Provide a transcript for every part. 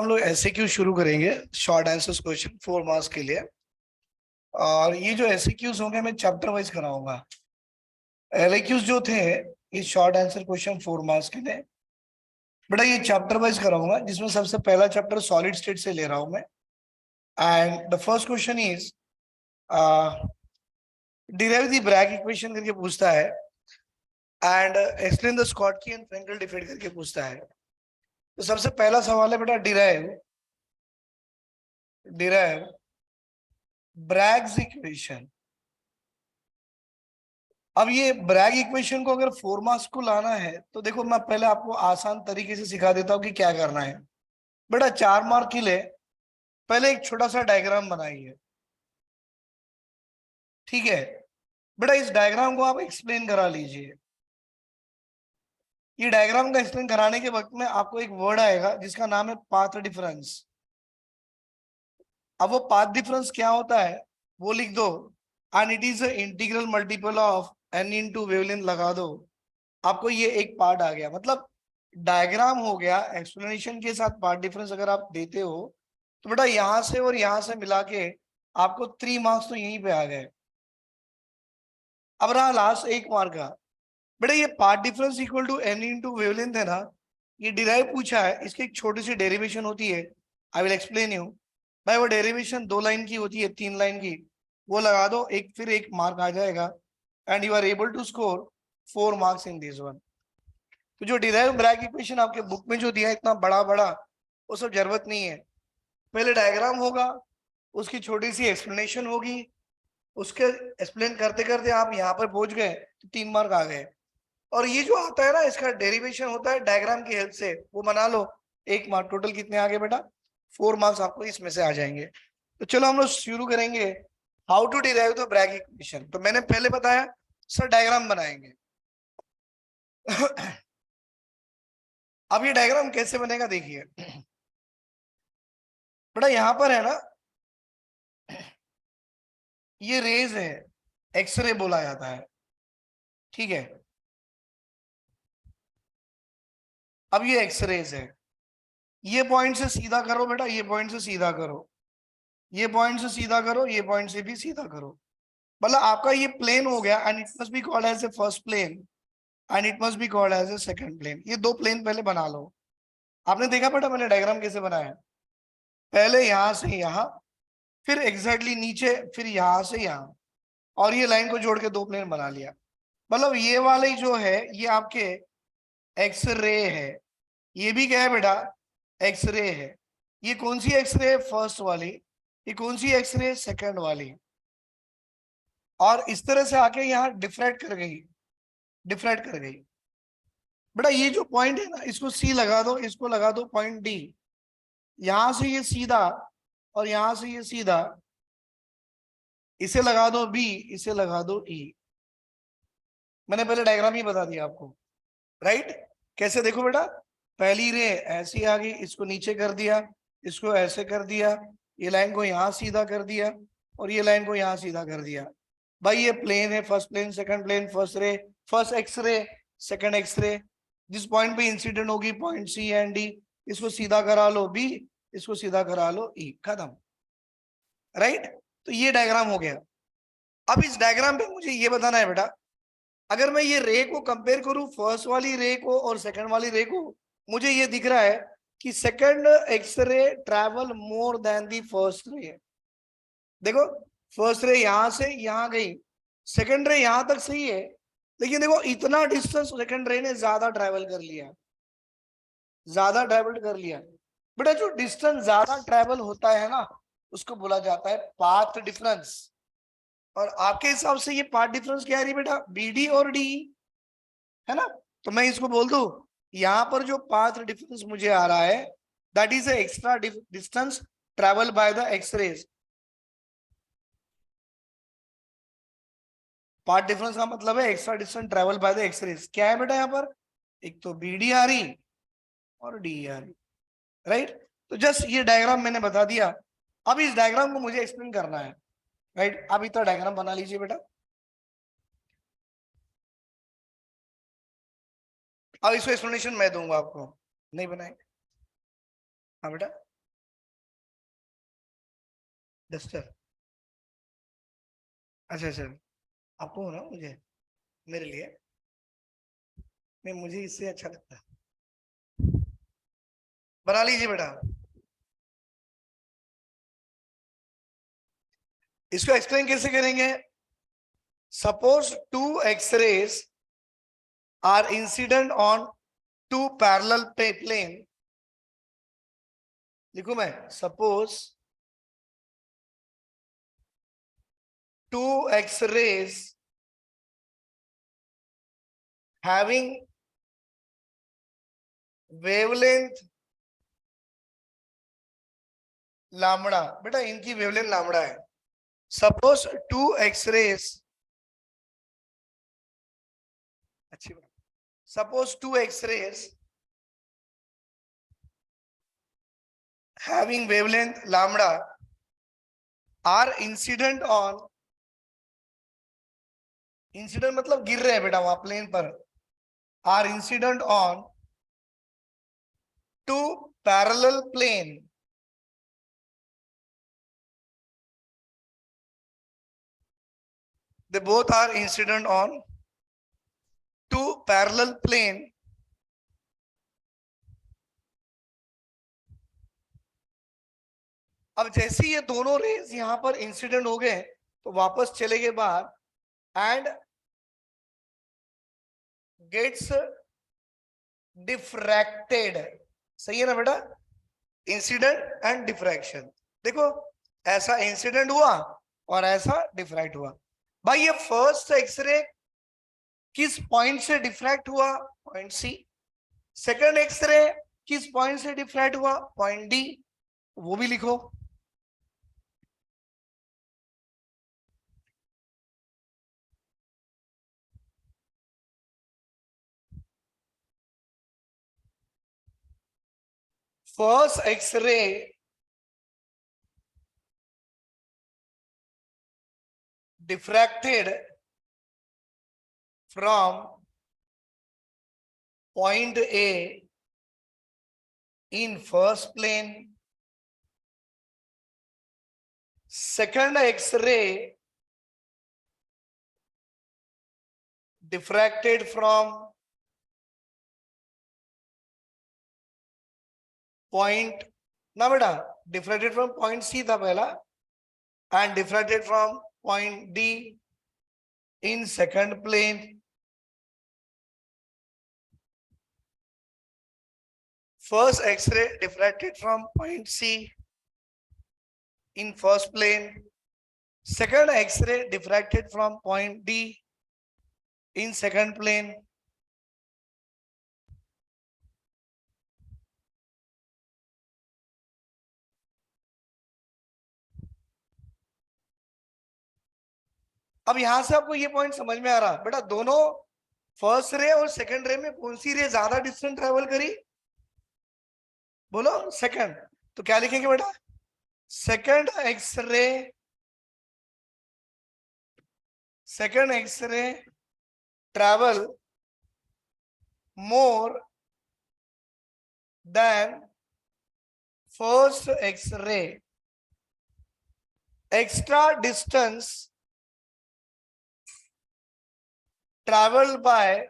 हम लोग एसएक्यू शुरू करेंगे, शॉर्ट आंसर्स क्वेश्चन 4 मार्क्स के लिए। और ये जो एसएक्यूज होंगे मैं चैप्टर वाइज कराऊंगा। एलएक्यूज जो थे ये शॉर्ट आंसर क्वेश्चन 4 मार्क्स के लिए, बेटा ये चैप्टर वाइज कराऊंगा, जिसमें सबसे पहला चैप्टर सॉलिड स्टेट से ले रहा हूं मैं। And the first question is derive the Bragg equation करके पूछता है, and explain the Schottky and Frenkel defect करके पूछता है। तो सबसे पहला सवाल है बेटा डिराइव डिराइव ब्रैग्स इक्वेशन। अब ये ब्रैग इक्वेशन को अगर 4 मार्क्स को लाना है तो देखो, मैं पहले आपको आसान तरीके से सिखा देता हूं कि क्या करना है। बेटा 4 मार्क के लिए पहले एक छोटा सा डायग्राम बनाइए, ठीक है। बेटा इस डायग्राम को आप एक्सप्लेन करा लीजिए। ये डायग्राम का एक्सप्लेन कराने के वक्त में आपको एक वर्ड आएगा जिसका नाम है पाथ डिफरेंस। अब वो पाथ डिफरेंस क्या होता है वो लिख दो, and it is integral multiple of n into wavelength लगा दो। आपको ये एक पार्ट आ गया, मतलब डायग्राम हो गया, एक्सप्लेनेशन के साथ पार्ट डिफरेंस अगर आप देते हो तो बेटा यहां से और यहां से मिला के आपको 3 मार्क्स तो यहीं पे आ गए। अब रहा लास्ट 1 मार्क का। बेटा ये part difference equal to n into wavelength है ना, ये डिराइव पूछा है, इसकी एक छोटी सी डेरिवेशन होती है। I will explain you. भाई वो डेरिवेशन 2 लाइन की होती है, 3 लाइन की, वो लगा दो, एक फिर 1 मार्क आ जाएगा। And you are able to score 4 marks in this one. तो जो डिराइव ब्रैग इक्वेशन आपके बुक में जो दिया है इतना बड़ा बड़ा, वो सब जरूरत नहीं है। पहले डायग्राम होगा, उसकी छोटी सी एक्सप्लेनेशन होगी, उसके एक्सप्लेन करते करते आप यहाँ पर पहुंच गए तो 3 मार्क आ गए। और ये जो आता है ना, इसका डेरिवेशन होता है डायग्राम की हेल्प से, वो बना लो, 1 मार्क। टोटल कितने आ गए बेटा? 4 मार्क्स आपको इसमें से आ जाएंगे। तो चलो हम लोग शुरू करेंगे how to derive the Bragg equation. तो मैंने पहले बताया सर डायग्राम बनाएंगे। अब ये डायग्राम कैसे बनेगा देखिए। बेटा यहां पर है ना, ये रेज है, एक्सरे बोला जाता है, ठीक है। अब ये एक्सरेज है, ये पॉइंट से सीधा करो बेटा, ये पॉइंट से सीधा करो, ये पॉइंट से सीधा करो, ये पॉइंट से भी सीधा करो। मतलब आपका ये प्लेन हो गया, and it must be called as a first plane and it must be called as a second plane. ये 2 प्लेन पहले बना लो। आपने देखा बेटा मैंने डायग्राम कैसे बनाया? पहले यहां से यहां, फिर एग्जैक्टली नीचे, फिर यहां से यहां, और ये लाइन को जोड़ के 2 प्लेन बना लिया। मतलब ये वाले जो है ये आपके एक्स रे है, ये भी क्या है बेटा? एक्स रे है। ये कौन सी एक्स रे? फर्स्ट वाली। ये कौन सी एक्स रे? सेकंड वाली। और इस तरह से आके यहाँ डिफ्रैक्ट कर गई, डिफ्रैक्ट कर गई। बेटा ये जो पॉइंट है ना, इसको सी लगा दो, इसको लगा दो पॉइंट डी। यहां से ये सीधा और यहां से ये सीधा, इसे लगा दो बी, इसे लगा दो ई। मैंने पहले डायग्राम ही बता दिया आपको, राइट? कैसे देखो बेटा, पहली रे ऐसी आ गई, इसको नीचे कर दिया, इसको ऐसे कर दिया, ये लाइन को यहां सीधा कर दिया, और ये लाइन को यहां सीधा कर दिया। भाई ये प्लेन है, first plane, second plane, first ray, first X ray, second X ray. जिस पॉइंट पे इंसिडेंट होगी पॉइंट सी एंड डी, इसको सीधा करा लो बी, इसको सीधा करा लो ई, खत्म। राइट? तो ये डायग्राम हो गया। अब इस डायग्राम पे मुझे ये बताना है बेटा, अगर मैं ये रे को कंपेयर करूं फर्स्ट वाली रे को और सेकंड वाली रे को, मुझे ये दिख रहा है कि second x-ray travel more than the first ray. देखो, फर्स्ट रे यहां से यहां गई, सेकंड रे यहां तक सही है, लेकिन देखो इतना डिस्टेंस सेकंड रे ने ज्यादा ट्रैवल कर लिया, ज्यादा ट्रैवल कर लिया। बेटा जो डिस्टेंस ज्यादा ट्रैवल होता है ना, उसको बोला जाता है पाथ डिफरेंस। और आपके हिसाब से ये पाथ डिफरेंस क्या है बेटा? बीडी और डी, है ना? तो मैं इसको बोल दूं, यहां पर जो पाथ डिफरेंस मुझे आ रहा है, that is extra distance travel by the x-rays. Path difference का मतलब है extra distance travel by the x-rays. क्या है बेटा यहाँ पर? एक तो बीडी आ रही और डी आ रही, राइट? तो जस्ट ये डायग्राम मैंने बता दिया। अब इस डायग्राम को मुझे एक्सप्लेन करना है, राइट? अब इतना डायग्राम बना लीजिए बेटा। अब इसको एक्सप्लेनेशन मैं दूंगा आपको, नहीं बनाए? हाँ बेटा। डस्टर, अच्छा अच्छा, आपको हो ना, मुझे, मेरे लिए नहीं, मुझे इससे अच्छा लगता है। बना लीजिए बेटा। इसको एक्सप्लेन कैसे करेंगे? Suppose two x-rays are incident on two parallel plane. लिखू मैं, suppose two x-rays having wavelength lambda, बेटा इनकी वेवलेंथ लैम्बडा है। सपोज टू एक्सरेज, अच्छी बात, suppose two x-rays having wavelength lambda are incident on, incident मतलब गिर रहे हैं बेटा वहां प्लेन पर, are incident on two parallel plane, they both are incident on two parallel plane, अब जैसे ये दोनों रेज यहां पर इंसिडेंट हो गए तो वापस चले गए बाहर, एंड गेट्स डिफ्रैक्टेड, सही है ना बेटा, इंसिडेंट एंड डिफ्रैक्शन। देखो ऐसा इंसिडेंट हुआ और ऐसा डिफ्रैक्ट हुआ। भाई ये फर्स्ट एक्सरे किस पॉइंट से डिफ्रैक्ट हुआ? Point C. सेकंड एक्सरे किस पॉइंट से डिफ्रैक्ट हुआ? पॉइंट डी, वो भी लिखो। First x-ray diffracted from point A in first plane, second X-ray diffracted from point, ना बेटा diffracted from point C था पहला, and diffracted from point D in second plane. First X-ray diffracted from point C in first plane. Second X-ray diffracted from point D in second plane. अब यहां से आपको ये point समझ में आ रहा बेटा, दोनों फर्स्ट रे और सेकंड रे में कौन सी रे ज्यादा डिस्टेंस ट्रेवल करी? बोलो सेकंड। तो क्या लिखेंगे बेटा? Second x-ray, second x-ray travel more than first x-ray, extra distance traveled by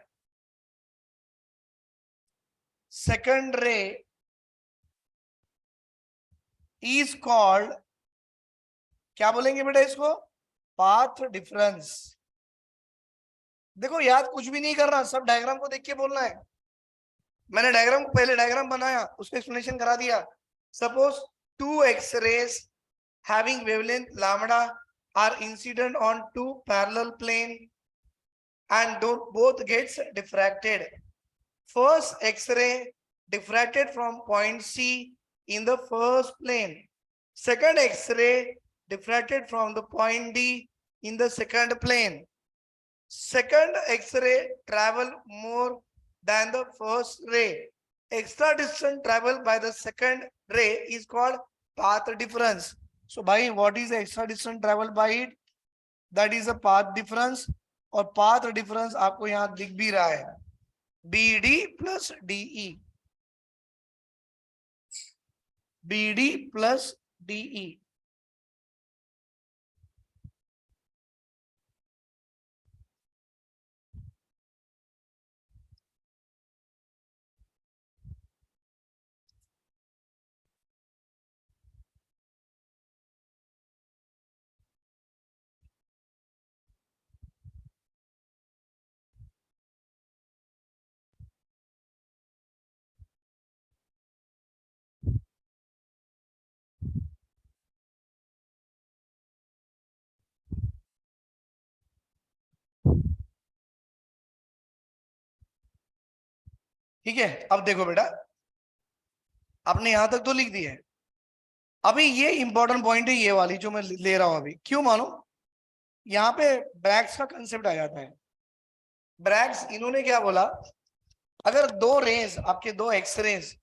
second ray is called, क्या बोलेंगे बेटा इसको? Path difference. देखो याद कुछ भी नहीं करना, सब डायग्राम को देख के बोलना है। मैंने डायग्राम को पहले डायग्राम बनाया, उसको एक्सप्लेनेशन करा दिया। Suppose two x-rays having wavelength lambda are incident on two parallel plane and both gets diffracted. First X-ray diffracted from point C in the first plane. Second X-ray diffracted from the point D in the second plane. Second X-ray travel more than the first ray. Extra distance traveled by the second ray is called path difference. So, by what is the extra distance traveled by it? That is a path difference. और path difference आपको यहाँ दिख भी रहा है, BD plus DE, BD plus DE। ठीक है, अब देखो बेटा, आपने यहां तक तो लिख दिया है। अभी ये इंपॉर्टेंट पॉइंट है, ये वाली जो मैं ले रहा हूं अभी, क्यों मानो, यहाँ पे ब्रैग्स का कंसेप्ट आ जाता है। ब्रैग्स इन्होंने क्या बोला, अगर दो रेज, आपके दो X rays,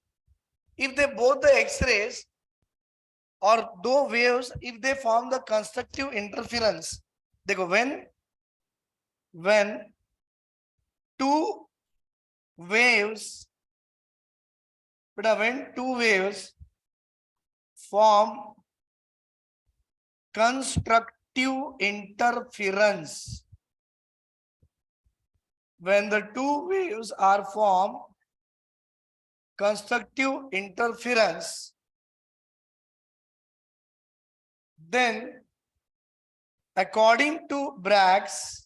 if they both the X rays और दो waves if they form the constructive interference, देखो when two waves, but when two waves form constructive interference, when the two waves are form constructive interference, then according to Bragg's,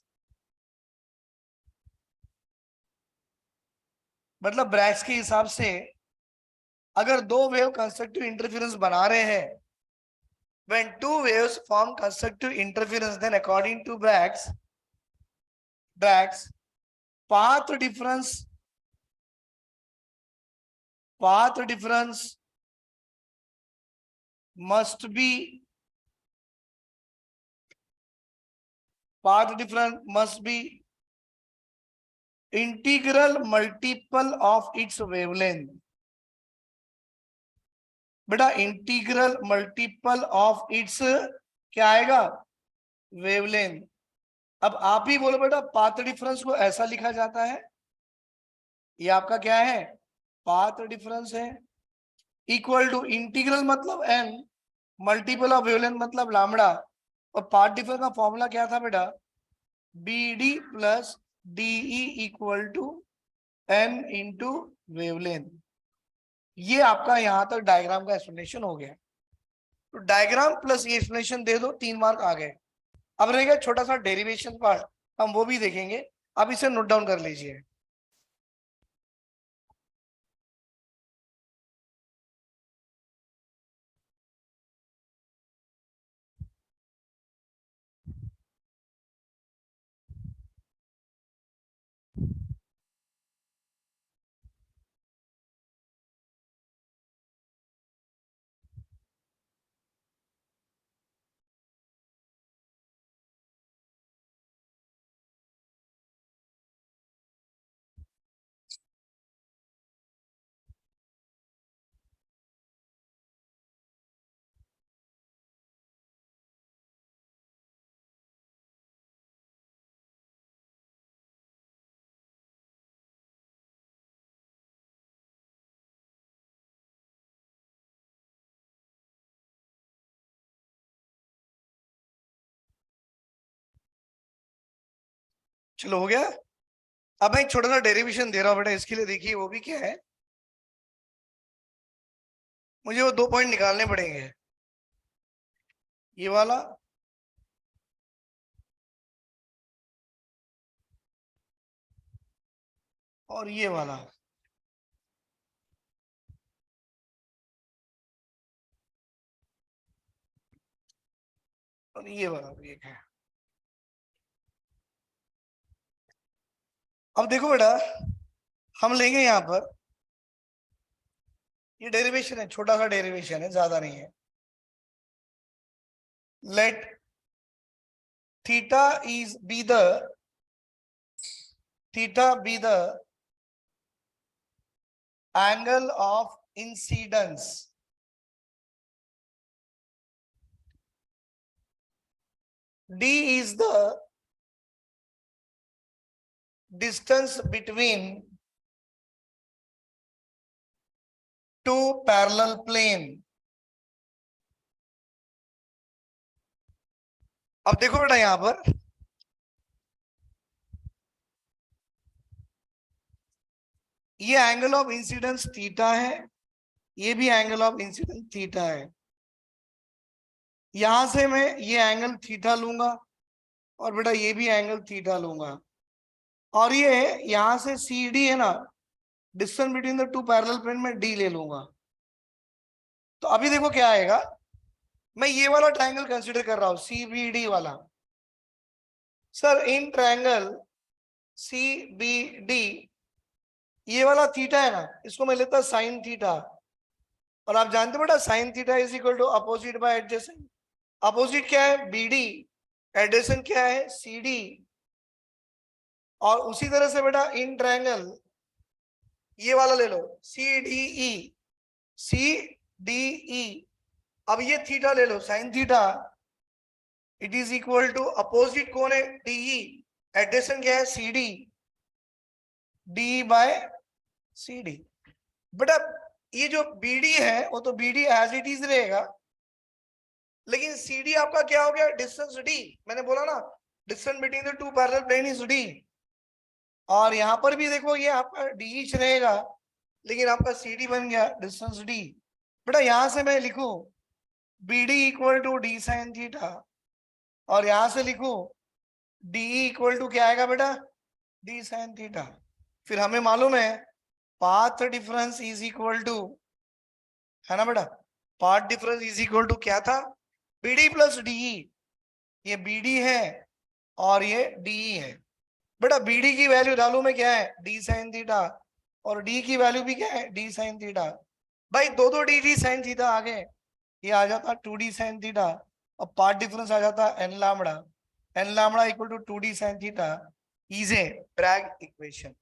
मतलब Bragg's के हिसाब से अगर दो wave constructive interference बना रहे हैं, when two waves form constructive interference, then according to Bragg's path difference must be integral multiple of its wavelength। बेटा इंटीग्रल मल्टीपल ऑफ इट्स क्या आएगा, वेवलेंथ। अब आप ही बोलो बेटा, पाथ डिफरेंस को ऐसा लिखा जाता है, ये आपका क्या है, पाथ डिफरेंस है, इक्वल टू इंटीग्रल मतलब एन, मल्टीपल ऑफ वेवलेंथ मतलब लैम्बडा, और पाथ डिफरेंस का फॉर्मूला क्या था बेटा, B D plus DE equal to n into wavelength. ये आपका यहां तक डायग्राम का एक्सप्लेनेशन हो गया। तो डायग्राम प्लस ये एक्सप्लेनेशन दे दो, 3 मार्क आ गए। अब रहेगा छोटा सा डेरिवेशन पार्ट, हम वो भी देखेंगे, अब इसे नोट डाउन कर लीजिए। चलो हो गया। अब मैं एक छोटा सा डेरिवेशन दे रहा हूं बेटा, इसके लिए देखिए वो भी क्या है, मुझे वो 2 पॉइंट निकालने पड़ेंगे, ये वाला और ये वाला। और ये वाला भी एक है। अब देखो बेटा, हम लेंगे यहां पर, ये डेरिवेशन है, छोटा सा डेरिवेशन है, ज्यादा नहीं है। Late theta is be the theta be the angle of incidence, d is the distance between two parallel plane। अब देखो बेटा यहां पर, ये एंगल ऑफ इंसिडेंस थीटा है, ये भी एंगल ऑफ इंसिडेंस थीटा है। यहां से मैं ये एंगल थीटा लूंगा और बेटा ये भी एंगल थीटा लूंगा, और ये यहां से सी डी है ना, distance between the two parallel plane में डी ले लूंगा। तो अभी देखो क्या आएगा, मैं ये वाला ट्रायंगल कंसीडर कर रहा हूं, सी बी डी वाला। Sir in triangle C B D, ये वाला थीटा है ना, इसको मैं लेता साइन थीटा, और आप जानते हो बेटा sine theta is equal to opposite by adjacent. Opposite क्या है, बीडी, एडजेसेंट क्या है, सीडी। और उसी तरह से बेटा इन ट्रायंगल ये वाला ले लो, C D E, C D E. अब ये थीटा ले लो, sine theta, it is equal to opposite कौन है, डीई, एडजेसेंट क्या है, CD, D by C D. बेटा ये जो बीडी है वो तो बीडी एज इट इज रहेगा, लेकिन सीडी आपका क्या हो गया, डिस्टेंस डी। मैंने बोला ना distance between the two parallel plane is D. और यहां पर भी देखो ये आपका डी रहेगा, लेकिन आपका सीडी बन गया डिस्टेंस डी। बेटा यहां से मैं लिखूं BD equal to D sine theta, और यहां से लिखूं डी इक्वल टू क्या आएगा बेटा, डी साइन थीटा। फिर हमें मालूम है path difference is equal to, है ना बेटा, path difference is equal to क्या था, बीडी प्लस डीई। ये बीडी है और ये डीई है। बेटा बीडी की वैल्यू डालू में क्या है, डी साइन थीटा, और डी की वैल्यू भी क्या है, डी साइन थीटा। भाई दो दो डी साइन थीटा आ गए, ये आ जाता 2d साइन थीटा, और पाथ डिफरेंस आ जाता n lambda, n lambda equal to 2d sine theta is a Bragg equation.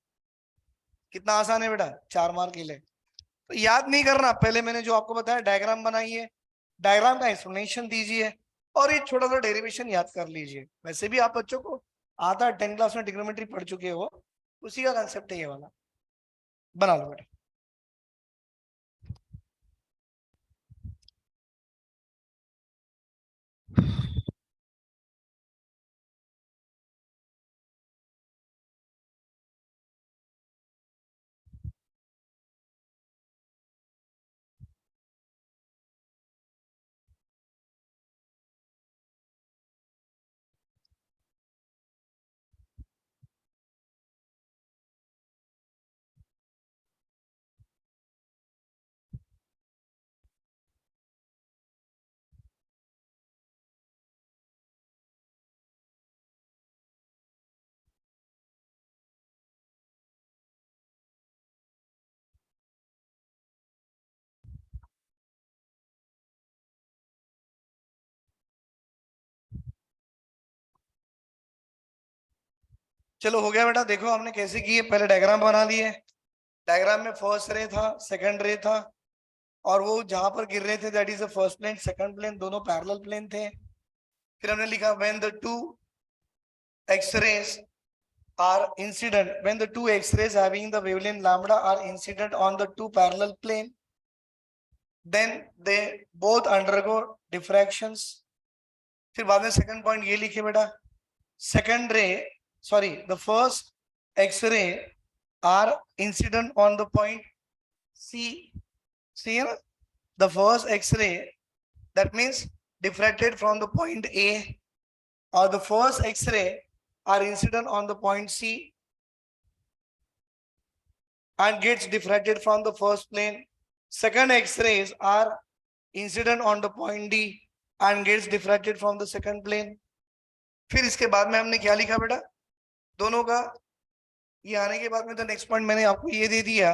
कितना आसान है बेटा, 4 मार्क के लिए। तो याद नहीं करना, पहले मैंने जो आपको बताया डायग्राम बनाइए, डायग्राम का एक्सप्लेनेशन दीजिए, और ये छोटा सा डेरिवेशन याद कर लीजिए। वैसे भी आप बच्चों को आता है, 10 क्लास में ट्रिग्नोमेट्री पढ़ चुके हो, उसी का कंसेप्ट है ये वाला। बना लो बेटा। चलो हो गया बेटा, देखो हमने कैसे किए, पहले डायग्राम बना लिए। डायग्राम में फर्स्ट रे था, सेकंड रे था, और वो जहां पर गिर रहे थे that is the first plane, second plane, दोनों पैरेलल प्लेन थे। फिर हमने लिखा when the two x-rays are incident, when the two x-rays having the wavelength lambda are incident on the two parallel plane, then they both undergo diffractions. फिर बाद में second point ये लिखे बेटा, second ray sorry the first x-ray are incident on the point C. See here, the first x-ray, that means diffracted from the point A, or the first x-ray are incident on the point C and gets diffracted from the first plane. Second x-rays are incident on the point D and gets diffracted from the second plane. फिर इसके बाद में हमने क्या लिखा बेटा, दोनों का ये आने के बाद में तो नेक्स्ट पॉइंट मैंने आपको ये दे दिया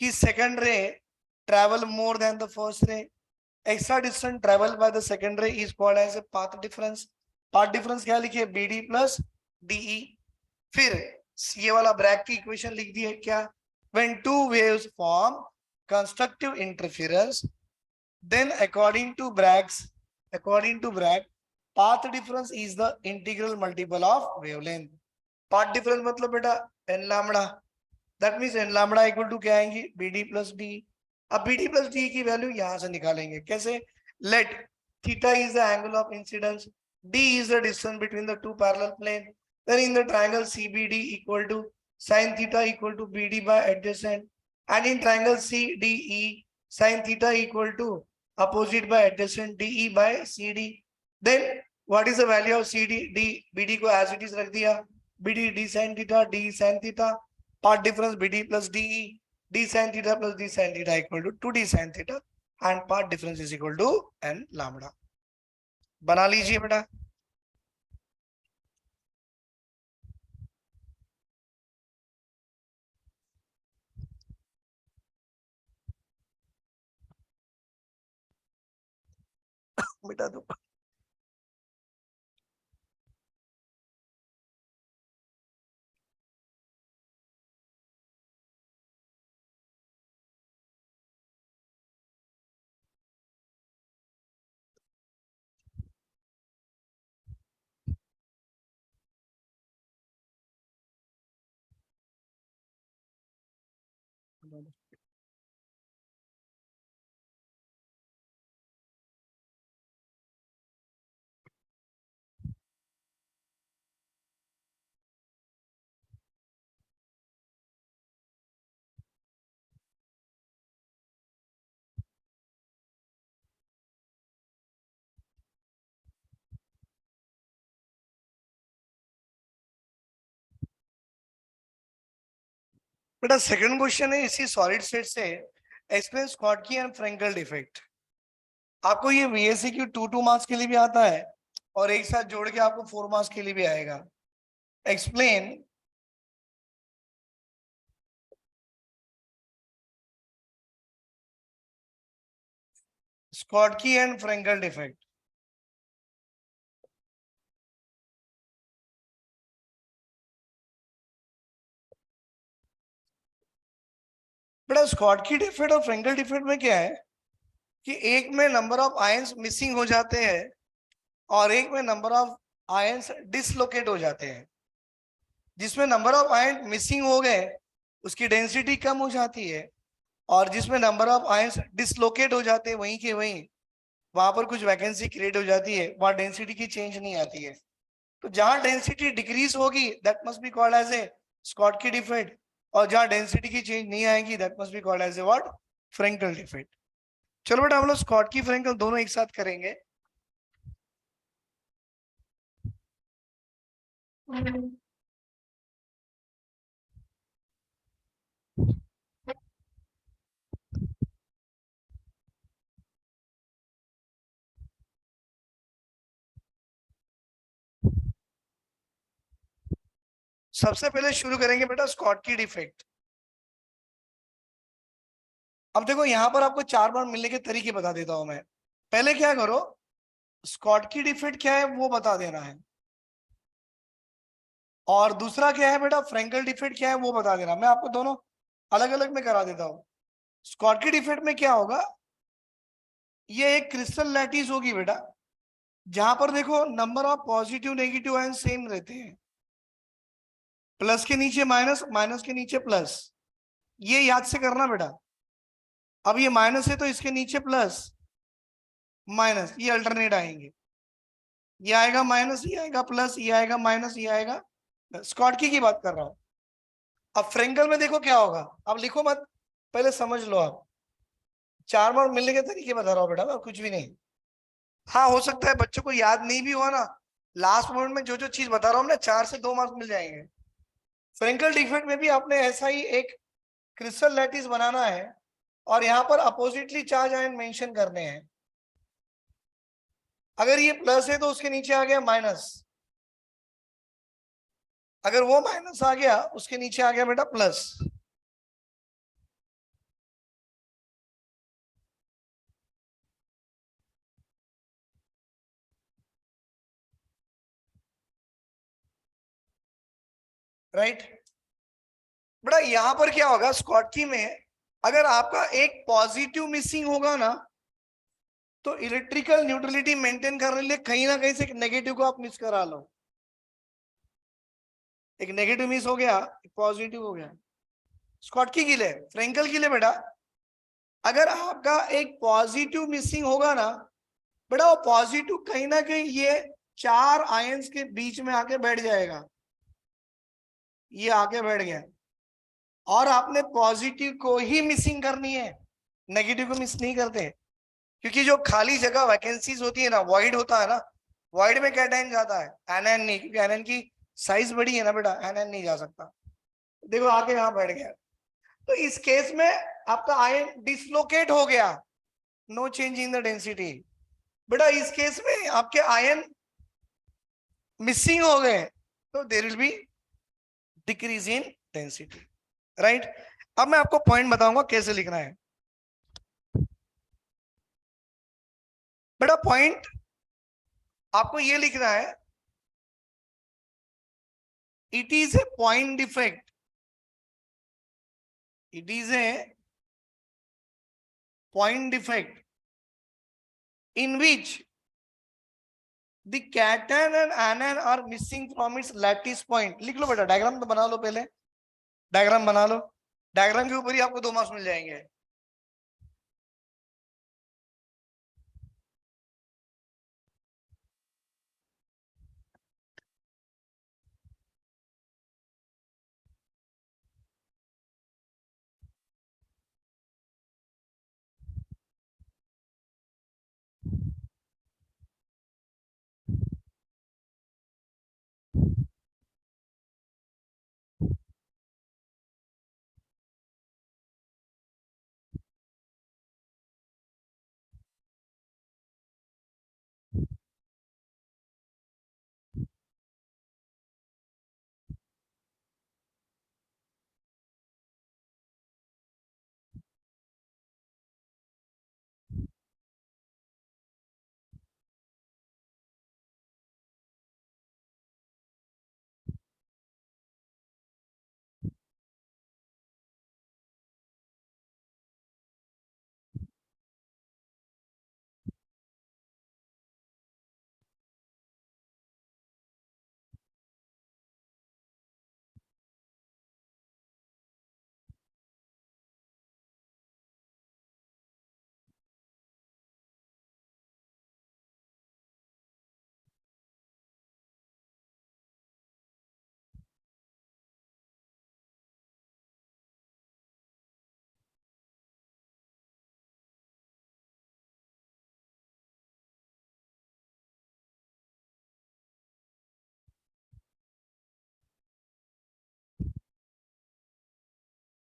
कि सेकंड रे travel more than the first ray. Extra distance traveled by the second ray is called as a path difference. Path difference क्या लिखे, BD प्लस DE। फिर ये वाला ब्रैग की इक्वेशन लिख दी है क्या, when two waves form constructive interference, then according to Bragg, path difference is the integral multiple of wavelength. Path difference मतलब बेटा n lambda, that means n lambda equal to क्या आएंगी, BD प्लस D। अब BD plus D की value यहां से निकालेंगे कैसे, let theta is the angle of incidence, D is the distance between the two parallel plane, then in the triangle CBD equal to sin theta equal to BD by adjacent, and in triangle CDE sin theta equal to opposite by adjacent DE by CD. Then what is the value of CD? D, BD को as it is रख दिया, BD D sin theta, D sin theta, path difference BD plus DE, D sin theta plus D sin theta equal to 2D sin theta, and path difference is equal to n lambda. बना लीजिए बेटा। मिटा दो। बेटा second question है इसी solid state से, explain Schottky and Frenkel defect. आपको ये वीएससी की 2 मार्क्स के लिए भी आता है और एक साथ जोड़ के आपको 4 मार्क्स के लिए भी आएगा। Explain Schottky and Frenkel defect. बेटा स्कॉटकी डिफेक्ट और फ्रेंकल डिफेक्ट में क्या है कि एक में नंबर ऑफ आयंस मिसिंग हो जाते हैं और एक में नंबर ऑफ आयंस डिसलोकेट हो जाते हैं। जिसमें नंबर ऑफ आयन मिसिंग हो गए उसकी डेंसिटी कम हो जाती है, और जिसमें नंबर ऑफ आयंस डिसलोकेट हो जाते हैं वहीं के वहीं वहां पर कुछ वैकेंसी क्रिएट हो जाती है, वहां डेंसिटी की चेंज नहीं आती है। तो जहां डेंसिटी डिक्रीज होगी that must be called as a Schottky defect, और जहां डेंसिटी की चेंज नहीं आएगी that must be called as a what, Frenkel defect. चलो बेटा हम लोग स्कॉटकी फ्रेंकल दोनों एक साथ करेंगे। सबसे पहले शुरू करेंगे बेटा स्कॉटकी डिफेक्ट। अब देखो यहां पर आपको 4 बार मिलने के तरीके बता देता हूं मैं। पहले क्या करो, स्कॉटकी डिफेक्ट क्या है वो बता देना है, और दूसरा क्या है बेटा फ्रेंकल डिफेक्ट क्या है वो बता देना। मैं आपको दोनों अलग अलग में करा देता हूं। स्कॉटकी डिफेक्ट में क्या होगा, ये एक क्रिस्टल लैटिस होगी बेटा, जहां पर देखो number of positive negative ion same रहते हैं। प्लस के नीचे माइनस, माइनस के नीचे प्लस, ये याद से करना बेटा। अब ये माइनस है तो इसके नीचे प्लस माइनस, ये अल्टरनेट आएंगे। ये आएगा माइनस, ये आएगा प्लस, ये आएगा माइनस, ये आएगा। स्कॉटकी की बात कर रहा हूं। अब फ्रेंकल में देखो क्या होगा, अब लिखो मत, पहले समझ लो आप। 4 बार मिलने के तरीके बता रहा हूँ बेटा मैं, कुछ भी नहीं। हाँ हो सकता है बच्चों को याद नहीं भी हुआ ना, लास्ट मोमेंट में जो जो चीज बता रहा हूँ ना 4 से 2 मार्क्स मिल जाएंगे। फ्रेंकल डिफेक्ट में भी आपने ऐसा ही एक क्रिस्टल लैटिस बनाना है और यहाँ पर अपोजिटली चार्ज आयन मेंशन करने हैं। अगर ये प्लस है तो उसके नीचे आ गया माइनस, अगर वो माइनस आ गया उसके नीचे आ गया बेटा प्लस। राइट बेटा, यहां पर क्या होगा स्कॉटकी में, अगर आपका एक पॉजिटिव मिसिंग होगा ना तो इलेक्ट्रिकल न्यूट्रलिटी मेंटेन करने के लिए कहीं ना कहीं से एक नेगेटिव को आप मिस करा लो। एक नेगेटिव मिस हो गया, एक पॉजिटिव हो गया। स्कॉटकी के लिए, फ्रेंकल के लिए बेटा, अगर आपका एक पॉजिटिव मिसिंग होगा ना बेटा, वो पॉजिटिव कहीं ना कहीं ये 4 आयंस के बीच में आके बैठ जाएगा। ये आके बैठ गया, और आपने पॉजिटिव को ही मिसिंग करनी है, नेगेटिव को मिस नहीं करते। क्योंकि जो खाली जगह वैकेंसीज होती है ना, वॉइड होता है ना, वॉइड में कैटायन जाता है, एनएन नहीं, क्योंकि एनएन की साइज बड़ी है ना बेटा, एनएन नहीं जा सकता। देखो आके यहाँ बैठ गया, तो इस केस में आपका आयन डिसलोकेट हो गया, no change in the density. बेटा इस केस में आपके आयन मिसिंग हो गए तो there will be decrease in density. Right, अब मैं आपको पॉइंट बताऊंगा कैसे लिखना है। बेटा पॉइंट आपको ये लिखना है, it is a point defect, it is a point defect in which the cation and anion are missing from its lattice point. लिख लो बेटा, डायग्राम तो बना लो, पहले डायग्राम बना लो, डायग्राम के ऊपर ही आपको 2 मार्क्स मिल जाएंगे।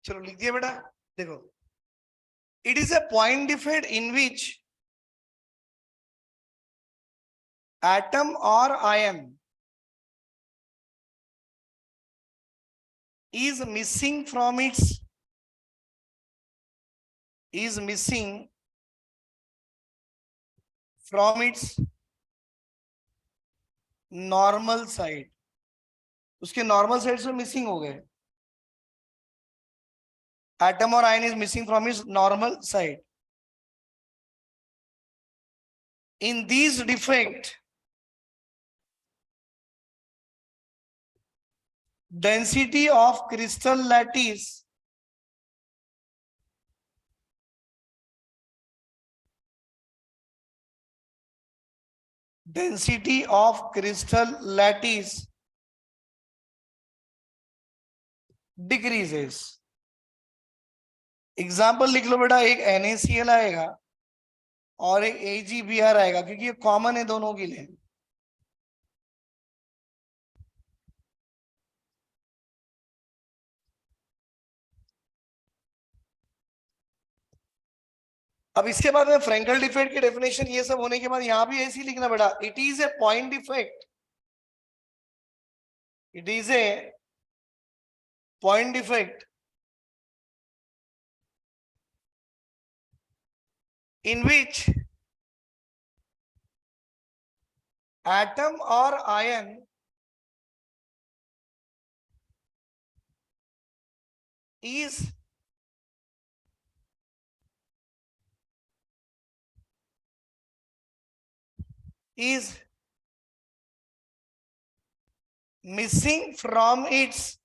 चलो लिख दिया बेटा, देखो, it is a point defect in which atom और ion is missing from its normal side, उसके नॉर्मल साइड से मिसिंग हो गए, एटम और ion is missing from its normal side. In this defect density of crystal lattice decreases. Example लिख लो बेटा, एक NaCl आएगा और एक AgBr आएगा, क्योंकि ये कॉमन है दोनों के लिए। अब इसके बाद में फ्रेंकल डिफेक्ट की डेफिनेशन ये सब होने के बाद यहां भी ऐसे ही लिखना बेटा, it is a point defect, it is a point defect in which atom or ion is missing from its,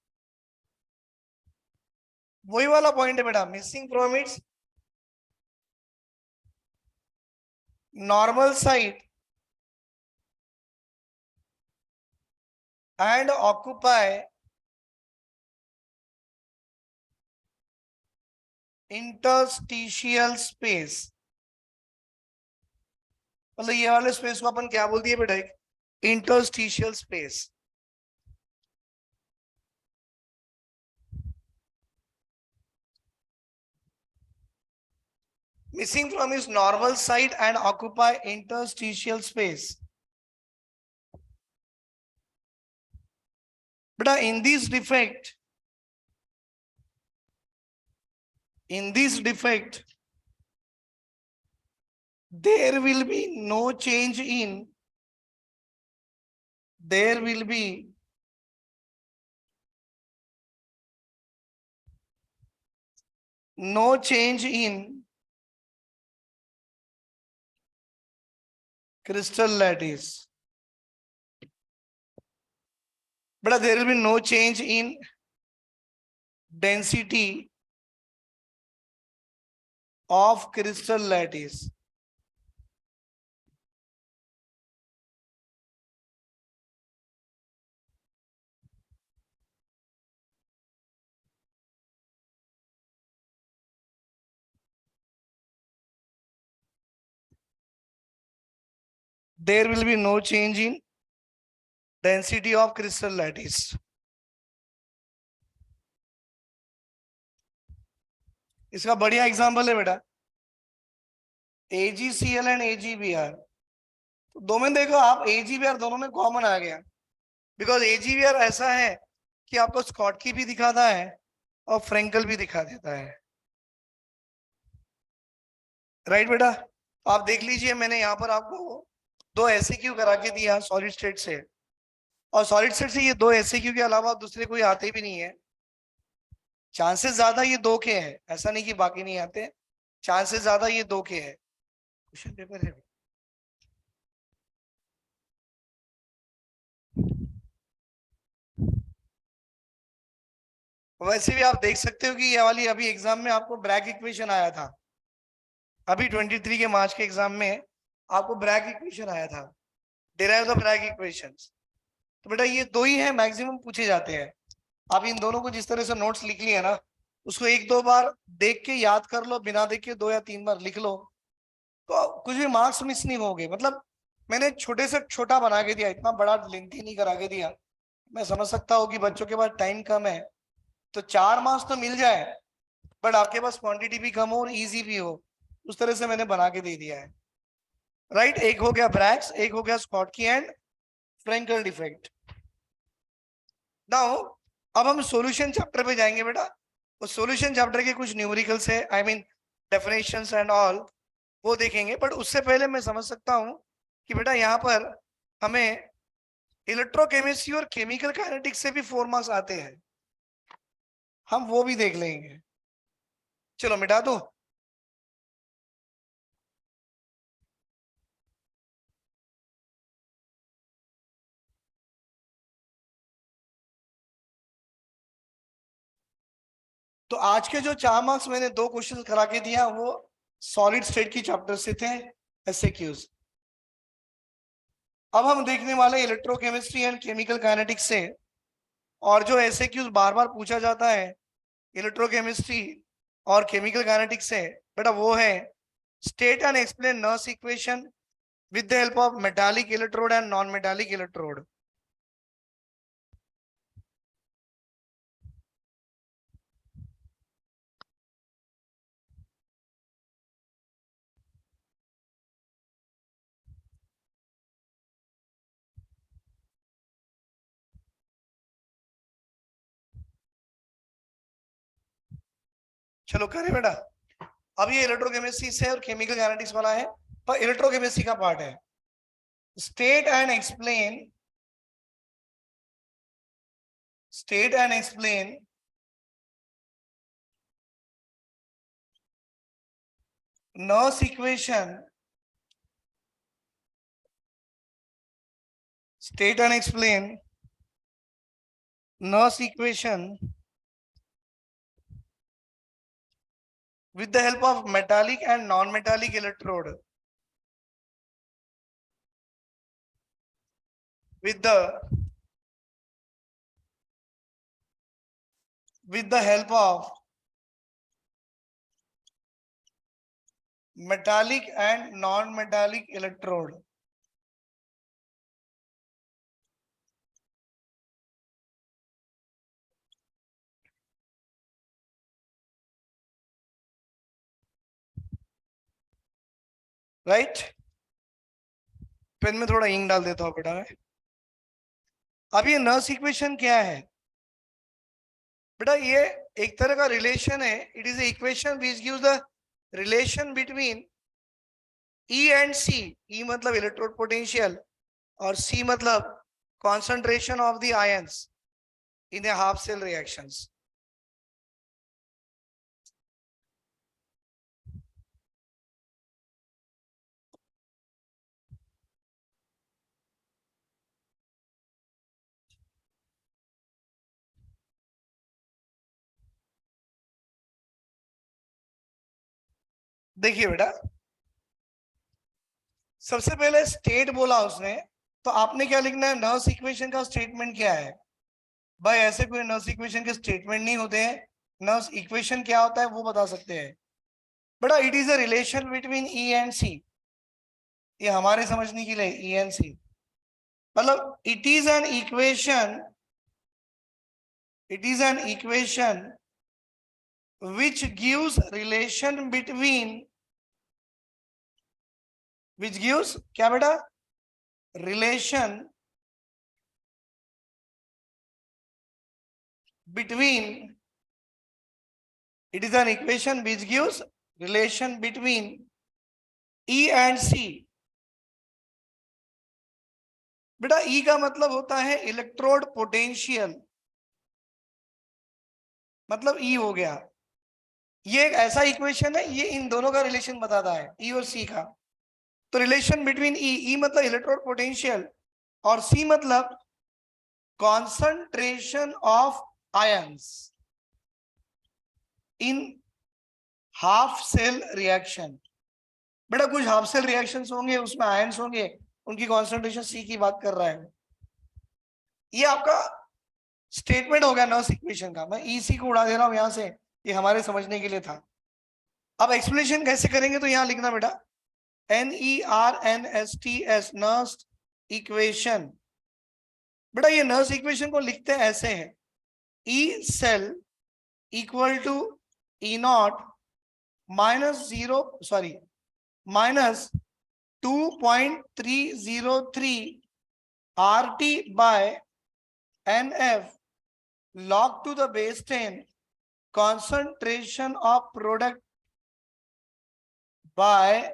वही वाला पॉइंट है बेटा, missing from its normal side and occupy interstitial space। मतलब ये वाले स्पेस को अपन क्या बोल दिए बेटा, interstitial space. missing from its normal side and occupy interstitial space। बेटा in this defect there will be no change in there will be no change in crystal lattice. But there will be no change in density of crystal lattice. There will be no change in density of crystal lattice. इसका बढ़िया example है बेटा AgCl and AgBr. तो दो में देखो आप AgBr दोनों में कॉमन आ गया, बिकॉज AgBr ऐसा है कि आपको स्कॉटकी भी दिखाता है और फ्रेंकल भी दिखा देता है. राइट बेटा, आप देख लीजिए मैंने यहाँ पर आपको दो SAQ करा के दिया सॉलिड स्टेट से, और सॉलिड स्टेट से ये दो SAQ के अलावा दूसरे कोई आते भी नहीं है. चांसेस ज्यादा ये दो के हैं, ऐसा नहीं कि बाकी नहीं आते, चांसेस ज्यादा ये दो के हैं. क्वेश्चन पेपर है. वैसे भी आप देख सकते हो कि ये वाली अभी एग्जाम में आपको ब्रैग इक्वेशन आया था, अभी 23 के मार्च के एग्जाम में आपको ब्रैग इक्वेशन आया था, डिराइव द ब्रैग इक्वेशंस. तो बेटा ये दो ही है मैक्सिमम पूछे जाते हैं. आप इन दोनों को जिस तरह से नोट्स लिख लिए ना, उसको एक दो बार देख के याद कर लो, बिना देख के 2 या 3 बार लिख लो, तो कुछ भी मार्क्स मिस नहीं होंगे. मतलब मैंने छोटे से छोटा बना के दिया, इतना बड़ा लेंथी नहीं करा के दिया. मैं समझ सकता हूँ कि बच्चों के पास टाइम कम है, तो 4 मार्क्स तो मिल जाए, बट आपके पास क्वांटिटी भी कम हो और इजी भी हो, उस तरह से मैंने बना के दे दिया है. राइट, एक हो गया ब्रैग्स, एक हो गया Schottky and Frenkel defect. Now अब हम सॉल्यूशन चैप्टर पे जाएंगे बेटा. उस सॉल्यूशन चैप्टर के कुछ न्यूमेरिकल्स है, I mean definitions and all, वो देखेंगे. बट उससे पहले मैं समझ सकता हूँ कि बेटा यहाँ पर हमें इलेक्ट्रोकेमिस्ट्री और केमिकल काइनेटिक्स से भी 4 मार्क्स आते हैं, हम वो भी देख लेंगे. चलो मिटा दो. तो आज के जो 4 मार्क्स मैंने 2 क्वेश्चन करा के दिया वो सॉलिड स्टेट की चैप्टर से थे, SAQs. अब हम देखने वाले इलेक्ट्रोकेमिस्ट्री एंड केमिकल काइनेटिक्स से, और जो SAQs बार बार पूछा जाता है इलेक्ट्रोकेमिस्ट्री और केमिकल काइनेटिक्स से बेटा, वो है state and explain Nernst equation with the help of metallic electrode and non metallic electrode. चलो करें बेटा. अब ये इलेक्ट्रोकेमिस्ट्री से और केमिकल काइनेटिक्स वाला है, पर इलेक्ट्रोकेमिस्ट्री का पार्ट है. State and explain Nernst equation, state and explain Nernst equation with the help of metallic and non-metallic electrode, with the help of metallic and non-metallic electrode. Right, pen में थोड़ा ink डाल देता हूं बेटा मैं. अब ये नर्स इक्वेशन क्या है बेटा? ये एक तरह का रिलेशन है. It is equation which gives the relation between E and C. E मतलब इलेक्ट्रोड पोटेंशियल और C मतलब concentration of the ions in the half cell reactions. देखिए बेटा, सबसे पहले स्टेट बोला उसने, तो आपने क्या लिखना है, नर्स इक्वेशन का स्टेटमेंट क्या है। भाई ऐसे कोई नर्स इक्वेशन के स्टेटमेंट नहीं होते हैं, नर्स इक्वेशन क्या होता है वो बता सकते हैं। बेटा it is a relation between E and C, ये हमारे समझने के लिए ई एंड सी, मतलब it is an equation, it is an equation which gives relation between, which gives क्या बेटा, relation between, it is an equation which gives relation between E and C। बेटा E का मतलब होता है electrode potential, मतलब E हो गया। ये एक ऐसा इक्वेशन है, ये इन दोनों का रिलेशन बताता है, E और C का। तो रिलेशन बिटवीन E मतलब इलेक्ट्रोड पोटेंशियल, और C मतलब concentration of ions in half cell reaction. बेटा कुछ हाफ सेल रिएक्शंस होंगे, उसमें आयंस होंगे, उनकी कॉन्सेंट्रेशन सी की बात कर रहा है। ये आपका स्टेटमेंट हो गया नर्स इक्वेशन का, मैं ईसी को उड़ा दे रहा हूं यहां से, ये हमारे समझने के लिए था। अब एक्सप्लेनेशन कैसे करेंगे, तो यहां लिखना बेटा NERNSTS नर्स इक्वेशन। बेटा ये नर्स इक्वेशन को लिखते हैं ऐसे है, E cell equal to E not minus zero, sorry minus 2.303 RT by NF log to the base 10 concentration of product by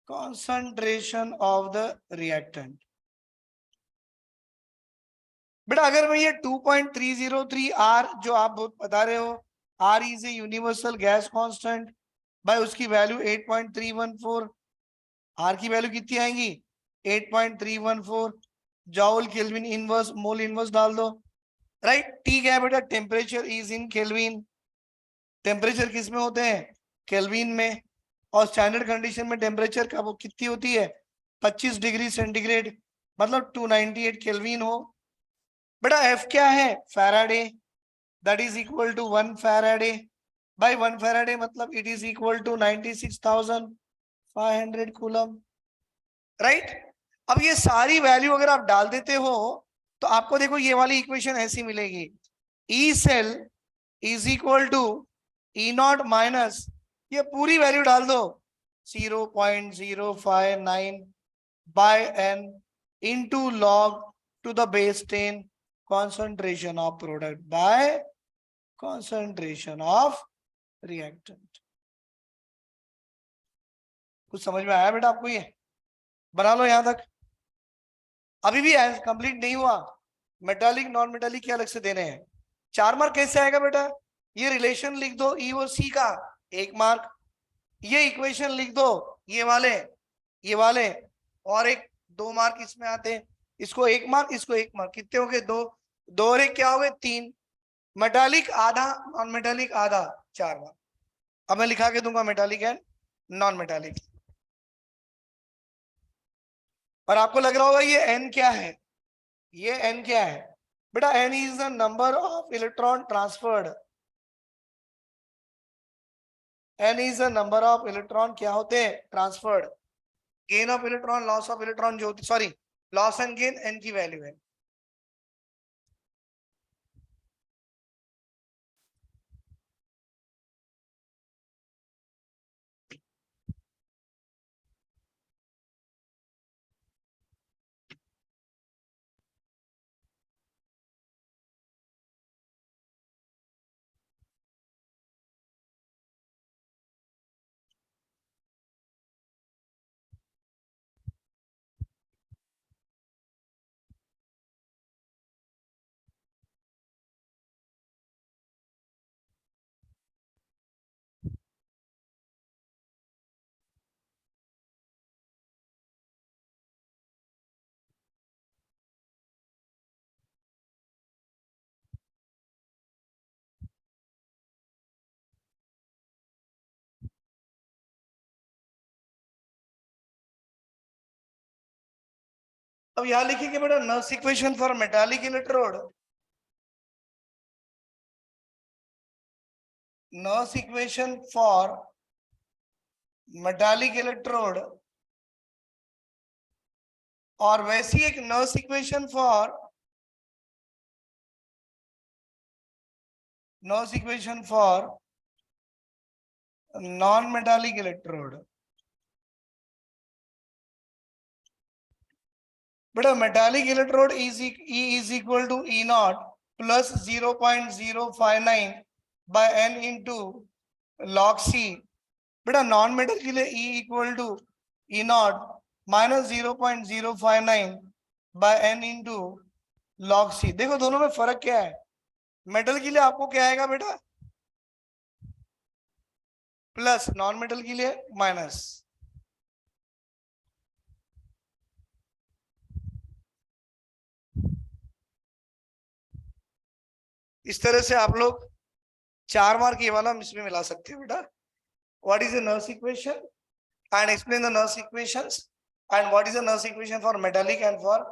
concentration of the reactant। बेटा अगर मैं ये 2.303 R जो आप बहुत बता रहे हो, R is a universal gas constant, भाई उसकी वैल्यू 8.314, R की वैल्यू कितनी आएंगी 8.314 जॉल केल्विन इनवर्स मोल इनवर्स डाल दो, राइट। ठीक है बेटा, temperature is in kelvin, temperature किस में होते हैं, केल्विन में, और स्टैंडर्ड कंडीशन में टेम्परेचर का वो कितनी होती है 25 डिग्री सेंटीग्रेड, मतलब 298 केल्विन हो। बेटा एफ क्या है, Faraday, that is equal to 1 Faraday, by 1 Faraday मतलब it is equal to 96,500 coulomb, right. अब ये सारी वैल्यू अगर आप डाल देते हो तो आपको देखो ये वाली इक्वेशन ऐसी मिलेगी, E cell is equal to E not minus, ये पूरी वैल्यू डाल दो 0.059 by n into log to the base 10 concentration of product by concentration of reactant। कुछ समझ में आया बेटा आपको, ये बना लो यहां तक। अभी भी कंप्लीट नहीं हुआ, मेटालिक नॉन मेटालिक के अलग से देने हैं। 4 मार्क कैसे आएगा बेटा, ये रिलेशन लिख दो ई और सी का 1 मार्क, ये इक्वेशन लिख दो ये वाले, ये वाले, और एक 2 मार्क इसमें आते हैं, इसको 1 मार्क, इसको 1 मार्क, कितने हो गए 2, 2 और 1 क्या हो गए 3, मेटालिक आधा नॉन मेटालिक आधा, 4 मार्क। अब मैं लिखा के दूंगा मेटालिक एंड नॉन मेटालिक। और आपको लग रहा होगा ये एन क्या है, ये एन क्या है, बेटा n is the number of electron transferred, n is the number of electron क्या होते हैं transferred, gain of electron loss of electron जो होती, sorry loss and gain n की वैल्यू है। अब यहां लिखिए बेटा Nernst equation for metallic electrode, Nernst equation for metallic electrode, और वैसी एक Nernst equation for non metallic electrode. बेटा metallic electrode is equal to E naught plus 0.059 by n into log C. बेटा नॉन मेटल के लिए E equal to E not minus 0.059 by n into log C. देखो दोनों में फर्क क्या है, मेटल के लिए आपको क्या आएगा बेटा प्लस, नॉन मेटल के लिए माइनस। इस तरह से आप लोग 4 मार्क ये वाला इसमें मिला सकते हो बेटा। What is the Nernst equation and explain the Nernst equations and what is the Nernst equation for metallic and for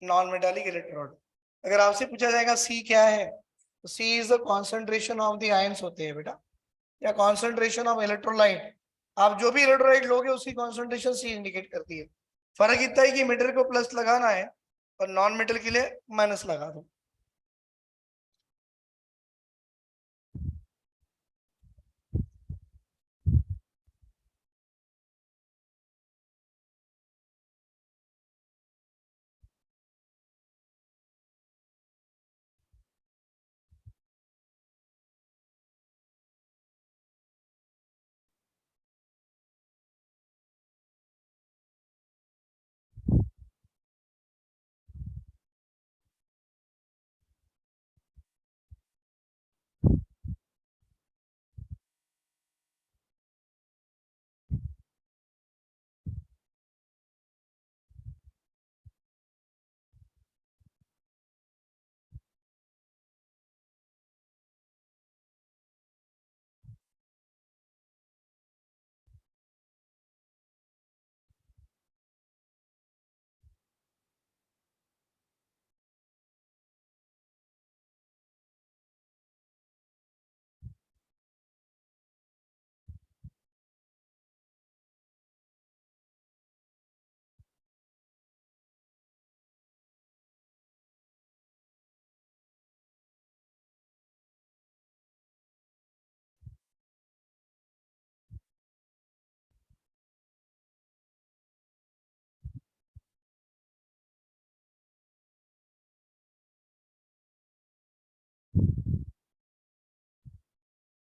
non metallic electrode. अगर आपसे पूछा जाएगा सी क्या है, तो C is the concentration of the ions होते हैं बेटा, या कॉन्सेंट्रेशन ऑफ इलेक्ट्रोलाइट। आप जो भी इलेक्ट्रोलाइट लोगे उसकी कॉन्सेंट्रेशन सी इंडिकेट करती है। फर्क इतना है कि मेटल को प्लस लगाना है और नॉन मेटल के लिए माइनस लगा दो।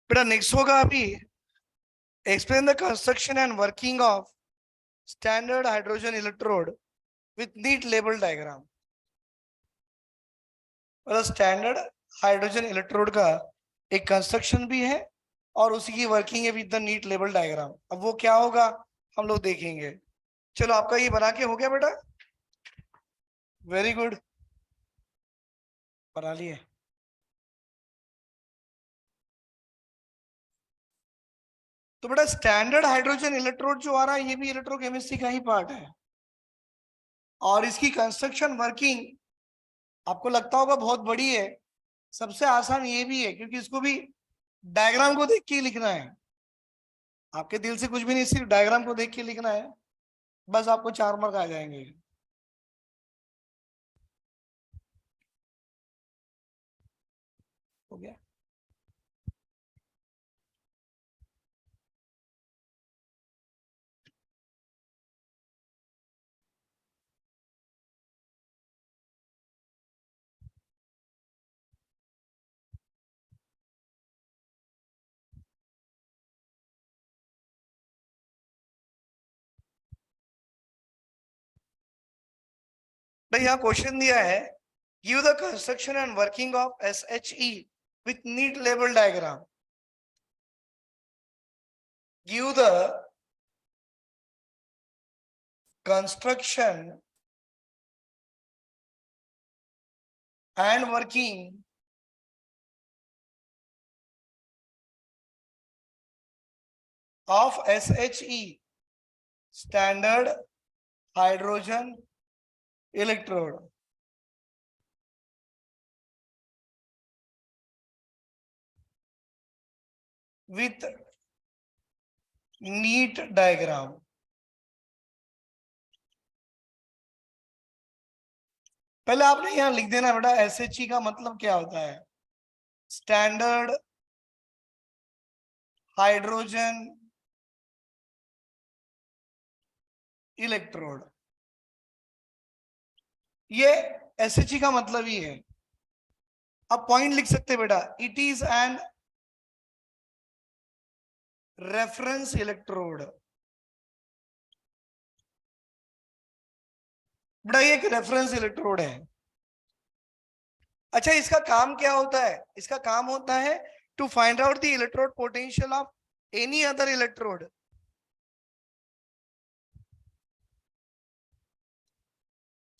बेटा नेक्स्ट होगा अभी explain the construction and working of standard hydrogen electrode with neat label diagram. मतलब स्टैंडर्ड हाइड्रोजन इलेक्ट्रोड का एक कंस्ट्रक्शन भी है और उसी की वर्किंग है with the neat label diagram. अब वो क्या होगा हम लोग देखेंगे। चलो आपका ये बना के हो गया बेटा, वेरी गुड, बना लिए। तो बेटा स्टैंडर्ड हाइड्रोजन इलेक्ट्रोड जो आ रहा है ये भी इलेक्ट्रोकेमिस्ट्री का ही पार्ट है, और इसकी कंस्ट्रक्शन वर्किंग आपको लगता होगा बहुत बड़ी है, सबसे आसान ये भी है क्योंकि इसको भी डायग्राम को देख के ही लिखना है। आपके दिल से कुछ भी नहीं, सिर्फ डायग्राम को देख के लिखना है, बस आपको 4 मार्क आ जाएंगे। हो गया। भाई यहाँ क्वेश्चन दिया है give the construction and working of SHE with neat label diagram. Give the construction and working of SHE, standard hydrogen electrode with neat diagram. पहले आपने यहां लिख देना बेटा एसएचई का मतलब क्या होता है, स्टैंडर्ड हाइड्रोजन इलेक्ट्रोड। ये एसएचई का मतलब ही है। अब पॉइंट लिख सकते हैं बेटा, it is N reference electrode. बेटा ये एक रेफरेंस इलेक्ट्रोड है। अच्छा इसका काम क्या होता है, इसका काम होता है to find out the electrode potential of any other electrode.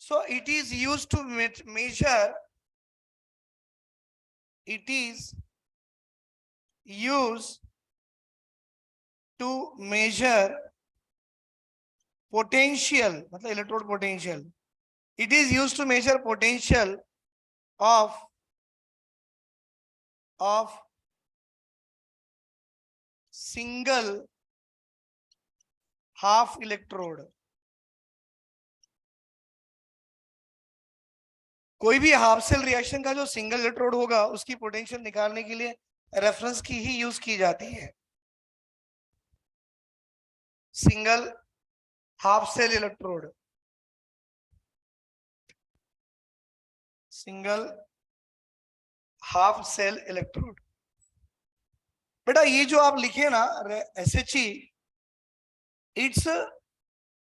So it is used to measure, it is used to measure potential, मतलब electrode potential. It is used to measure potential of single half electrode. कोई भी half cell reaction का जो single electrode होगा उसकी potential निकालने के लिए रेफरेंस की ही यूज की जाती है। Single half cell electrode, single half cell electrode. बेटा ये जो आप लिखे ना SHE, its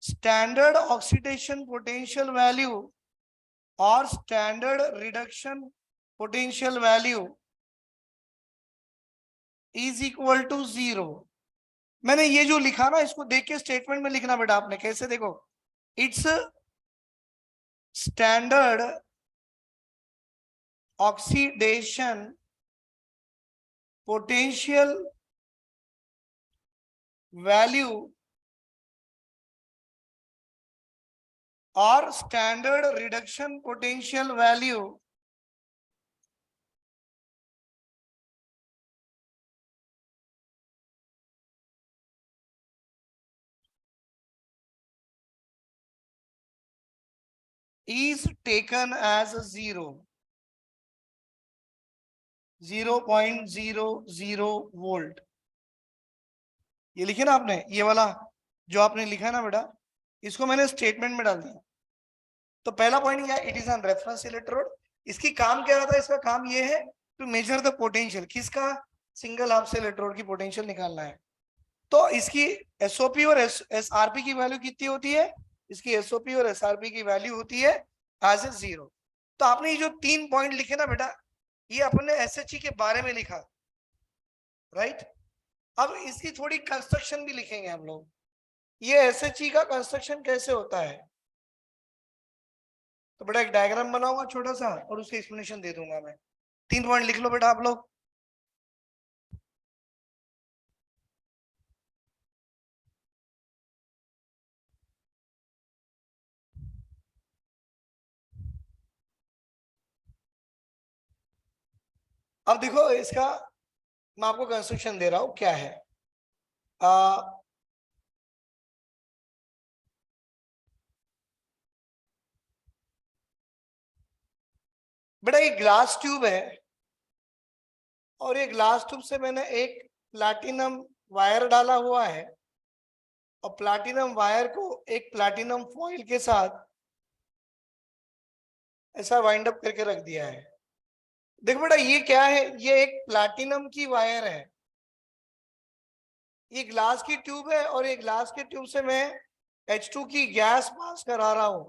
standard oxidation potential value और standard reduction potential value is equal to 0। मैंने ये जो लिखा ना इसको देख के स्टेटमेंट में लिखना बेटा आपने, कैसे देखो, its standard oxidation potential value और standard reduction potential value is taken as 0.00 volt. ये लिखे ना आपने, ये वाला जो आपने लिखा ना बेटा, इसको मैंने स्टेटमेंट में डाल दिया। तो पहला पॉइंट क्या है, it is N reference electrode. इसकी काम क्या होता है, इसका काम ये है टू मेजर द पोटेंशियल, किसका, सिंगल हाफ सेल इलेक्ट्रोड की पोटेंशियल निकालना है। तो इसकी एसओपी और एसआरपी की वैल्यू कितनी होती है, इसकी एसओपी और एसआरपी की वैल्यू होती है एज ए 0। तो आपने ये जो 3 पॉइंट लिखे ना बेटा, ये अपने एसएचई के बारे में लिखा, राइट। अब इसकी थोड़ी कंस्ट्रक्शन भी लिखेंगे हम लोग, ये एसएचई का कंस्ट्रक्शन कैसे होता है। तो बेटा एक डायग्राम बनाऊंगा छोटा सा और उसकी एक्सप्लेनेशन दे दूंगा मैं। 3 पॉइंट लिख लो बेटा आप लोग। अब देखो इसका मैं आपको कंस्ट्रक्शन दे रहा हूं क्या है। बेटा ये ग्लास ट्यूब है और ये ग्लास ट्यूब से मैंने एक प्लैटिनम वायर डाला हुआ है और प्लैटिनम वायर को एक प्लैटिनम फॉइल के साथ ऐसा वाइंड अप करके रख दिया है। देखो बेटा ये क्या है, ये एक प्लैटिनम की वायर है, ये ग्लास की ट्यूब है और ये ग्लास के ट्यूब से मैं H2 की गैस पास करा रहा हूं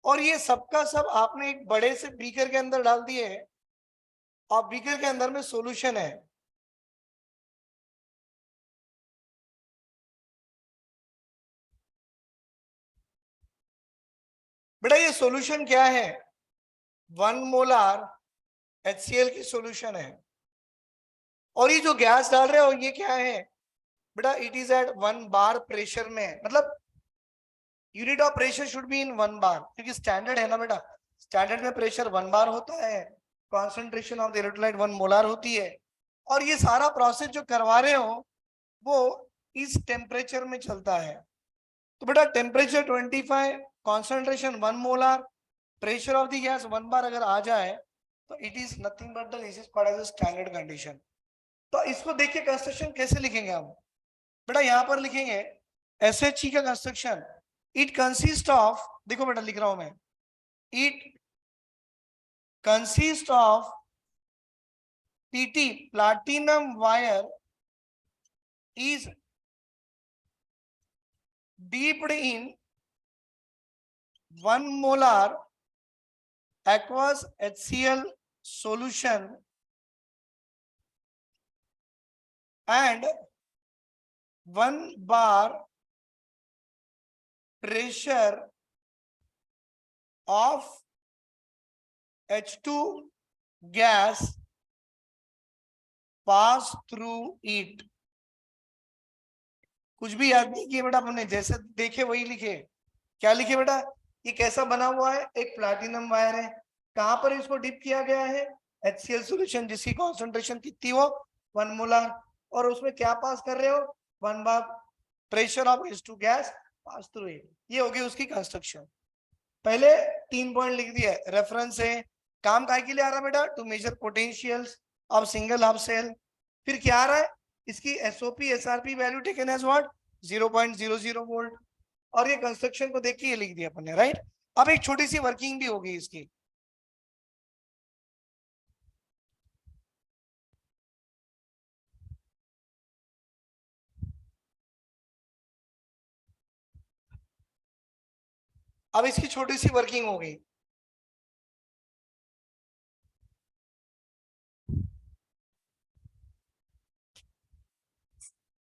और ये सबका सब आपने एक बड़े से बीकर के अंदर डाल दिए है और बीकर के अंदर में सॉल्यूशन है। बेटा ये सॉल्यूशन क्या है, 1 मोलार HCl की सॉल्यूशन है और ये जो गैस डाल रहे हो ये क्या है बेटा, it is at 1 bar pressure में, मतलब unit of pressure should be in 1 bar, क्योंकि स्टैंडर्ड है ना बेटा, स्टैंडर्ड में प्रेशर 1 बार होता है, concentration of the electrolyte 1 molar होती है, और ये सारा प्रोसेस जो करवा रहे हो वो इस टेम्परेचर में चलता है। तो बेटा temperature 25, concentration 1 molar, pressure of the gas 1 bar अगर आ जाए तो it is nothing but this is called as a standard condition. तो इसको देखिए कंस्ट्रक्शन कैसे लिखेंगे हम, बेटा यहां पर लिखेंगे एसएचई का कंस्ट्रक्शन, इट कंसिस्ट ऑफ, देखो बेटा लिख रहा हूं मैं, it consist of PT platinum wire is dipped in 1 molar aqueous HCl solution and 1 bar pressure of H2 gas pass through it। कुछ भी याद नहीं किए बेटा आपने, जैसे देखे वही लिखे। क्या लिखे बेटा, ये कैसा बना हुआ है, एक प्लैटिनम वायर है, कहां पर इसको डिप किया गया है, HCl सॉल्यूशन जिसकी कॉन्सेंट्रेशन कितनी हो 1 मोलार, और उसमें क्या पास कर रहे हो 1 bar pressure of H2 gas pass through it. ये होगी उसकी कंस्ट्रक्शन। पहले 3 पॉइंट लिख दिया, रेफरेंस है, काम काय के लिए आ रहा है बेटा, to measure potentials of single half cell. फिर क्या आ रहा है, इसकी SOP SRP value taken as what 0.00 volt, और ये कंस्ट्रक्शन को देख के ये लिख दिया अपन ने, राइट। अब एक छोटी सी वर्किंग भी होगी इसकी। अब इसकी छोटी सी वर्किंग होगी,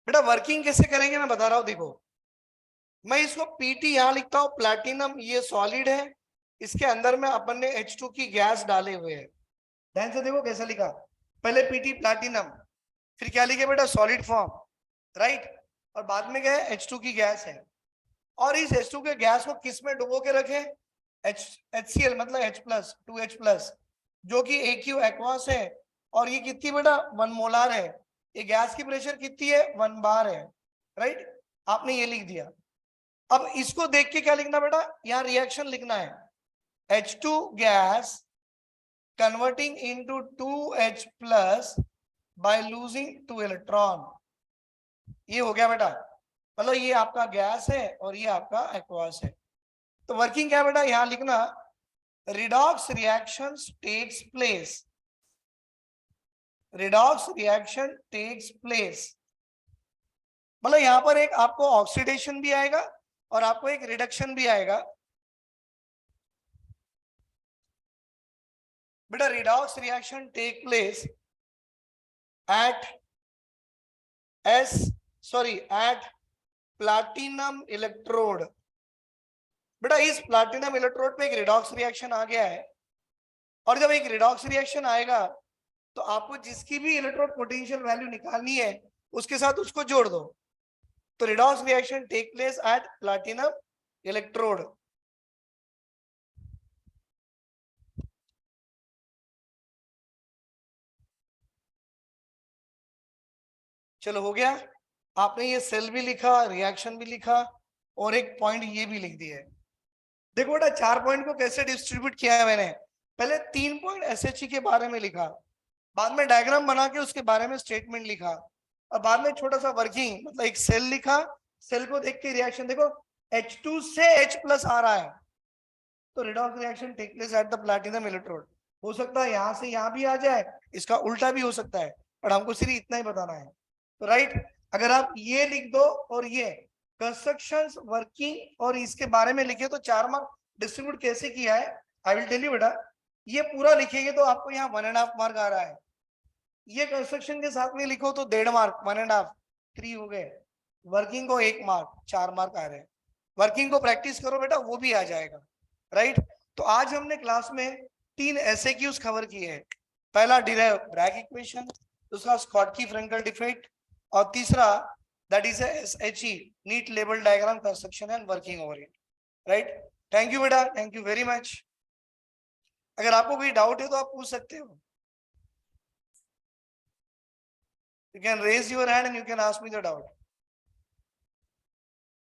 बेटा वर्किंग कैसे करेंगे मैं बता रहा हूं, देखो मैं इसको पीटी यहां लिखता हूं, प्लैटिनम ये सॉलिड है, इसके अंदर में अपन ने H2 की गैस डाले हुए हैं, ध्यान से देखो कैसा लिखा, पहले पीटी प्लैटिनम, फिर क्या लिखे बेटा सॉलिड फॉर्म, राइट, और बाद में क्या है H2 की गैस है, और इस H2 के गैस को किस में डुबो के रखे, HCl मतलब H+, 2H+, जो कि AQ एक्वास है, और ये कितनी बेटा 1 मोलार है, ये गैस की प्रेशर कितनी है 1 बार है, राइट, आपने ये लिख दिया। अब इसको देख के क्या लिखना बेटा, यहाँ रिएक्शन लिखना है, H2 gas converting into 2H+ by losing 2 electron, ये हो गया बेटा, मतलब ये आपका गैस है और ये आपका एक्वास है। तो वर्किंग क्या है बेटा, यहां लिखना, redox reaction takes place, redox reaction takes place, मतलब यहां पर एक आपको ऑक्सीडेशन भी आएगा और आपको एक रिडक्शन भी आएगा। बेटा redox reaction take place at at platinum electrode. बेटा इस प्लैटिनम इलेक्ट्रोड पे एक रिडॉक्स रिएक्शन आ गया है, और जब एक रिडॉक्स रिएक्शन आएगा तो आपको जिसकी भी इलेक्ट्रोड पोटेंशियल वैल्यू निकालनी है उसके साथ उसको जोड़ दो। तो redox reaction take place at platinum electrode. चलो हो गया, आपने ये सेल भी लिखा, रिएक्शन भी लिखा, और एक पॉइंट ये भी लिख दिया है। देखो बेटा 4 पॉइंट को कैसे डिस्ट्रीब्यूट किया है मैंने, पहले 3 पॉइंट एसएचई के बारे में लिखा, बाद में डायग्राम बना के उसके बारे में स्टेटमेंट लिखा, और बाद में छोटा सा वर्किंग मतलब एक सेल लिखा, सेल को देख के रिएक्शन देखो H2 से H+ आ रहा है, तो redox reaction take place at the platinum electrode. हो सकता है यहां से यहां भी आ जाए, इसका उल्टा भी हो सकता है, पर हमको सिर्फ इतना ही बताना है। तो राइट, अगर आप ये लिख दो और ये कंस्ट्रक्शंस वर्किंग और इसके बारे में लिखे तो 4 मार्क डिस्ट्रीब्यूट कैसे किया है आई विल टेल यू बेटा। ये पूरा लिखेंगे तो आपको यहाँ 1.5 मार्क आ रहा है, ये कंस्ट्रक्शन के साथ में लिखो तो 1.5 मार्क, 1.5 3 हो गए, वर्किंग को 1 मार्क, 4 मार्क आ रहे हैं। वर्किंग को प्रैक्टिस करो बेटा, वो भी आ जाएगा, राइट। तो आज हमने क्लास में 3 एसएक्यूज कवर किए हैं, पहला डिराइव ब्रैग इक्वेशन, दूसरा स्कॉटकी फ्रेंकल डिफेक्ट, और तीसरा that is SHE neat label diagram construction and working over it. Right, thank you बेटा, थैंक यू वेरी मच। अगर आपको कोई डाउट है तो आप पूछ सकते हो, you can raise your hand and you can ask me the doubt.